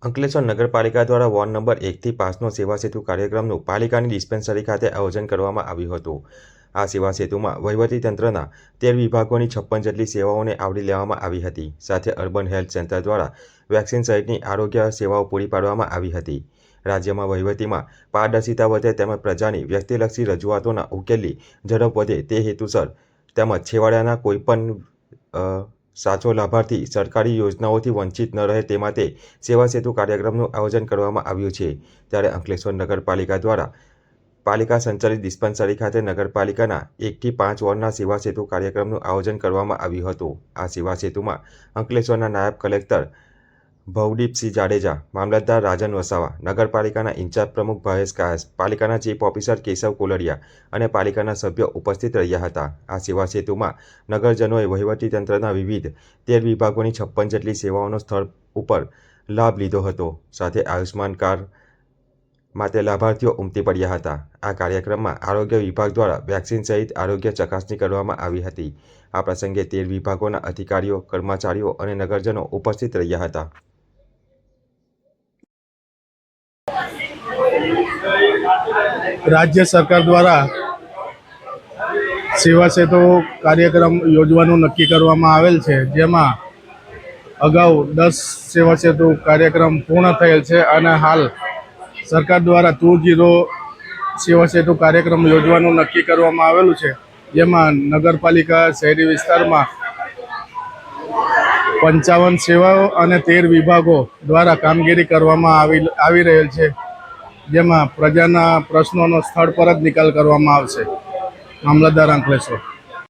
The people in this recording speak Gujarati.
અંકલેશ્વર નગરપાલિકા દ્વારા વોર્ડ નંબર 1થી 5નો સેવા સેતુ કાર્યક્રમનું પાલિકાની ડિસ્પેન્સરી ખાતે આયોજન કરવામાં આવ્યું હતું। આ સેવા સેતુમાં વહીવટીતંત્રના 13 વિભાગોની 56 જેટલી સેવાઓને આવરી લેવામાં આવી હતી। સાથે અર્બન હેલ્થ સેન્ટર દ્વારા વેક્સિન સહિતની આરોગ્ય સેવાઓ પૂરી પાડવામાં આવી હતી। રાજ્યમાં વહીવટીમાં પારદર્શિતા વધે તેમજ પ્રજાની વ્યક્તિલક્ષી રજૂઆતોના ઉકેલની ઝડપ વધે તે હેતુસર તેમજ છેવાડાના કોઈપણ સાચો લાભાર્થી સરકારી યોજનાઓથી વંચિત ન રહે તે માટે સેવા સેતુ કાર્યક્રમનું આયોજન કરવામાં આવ્યું છે। ત્યારે અંકલેશ્વર નગરપાલિકા દ્વારા પાલિકા સંચાલિત ડિસ્પેન્સરી ખાતે નગરપાલિકાના 1થી 5 વોર્ડના સેવા સેતુ કાર્યક્રમનું આયોજન કરવામાં આવ્યું હતું। આ સેવા સેતુમાં અંકલેશ્વરના નાયબ કલેક્ટર ભવદીપસિંહ જાડેજા, મામલતદાર રાજન વસાવા, નગરપાલિકાના ઇન્ચાર્જ પ્રમુખ ભાવેશ કાયસ, પાલિકાના ચીફ ઓફિસર કેશવ કોલડિયા અને પાલિકાના સભ્યો ઉપસ્થિત રહ્યા હતા। આ સેવા સેતુમાં નગરજનોએ વહીવટીતંત્રના વિવિધ 13 વિભાગોની 56 જેટલી સેવાઓનો સ્થળ ઉપર લાભ લીધો હતો। સાથે આયુષ્માન કાર્ડ માટે લાભાર્થીઓ ઉમટી પડ્યા હતા। આ કાર્યક્રમમાં આરોગ્ય વિભાગ દ્વારા વેક્સિન સહિત આરોગ્ય ચકાસણી કરવામાં આવી હતી। આ પ્રસંગે 13 વિભાગોના અધિકારીઓ, કર્મચારીઓ અને નગરજનો ઉપસ્થિત રહ્યા હતા। राज्य सरकार द्वारा सेवा सेतु कार्यक्रम योजવાનું નક્કી કરવામાં આવેલ છે, જેમાં અગાઉ 10 સેવા સેતુ કાર્યક્રમ પૂર્ણ થયેલ છે અને હાલ સરકાર દ્વારા 2.0 સેવા સેતુ કાર્યક્રમ યોજવાનું નક્કી કરવામાં આવેલું છે, જેમાં નગરપાલિકા શહેરી વિસ્તારમાં 55 સેવાઓ અને 13 વિભાગો દ્વારા કામગીરી કરવામાં આવી રહેલ છે, જેમાં પ્રજાના પ્રશ્નોનો સ્થળ પર જ નિકાલ કરવામાં આવશે। મામલતદાર અંકલેશ્વર।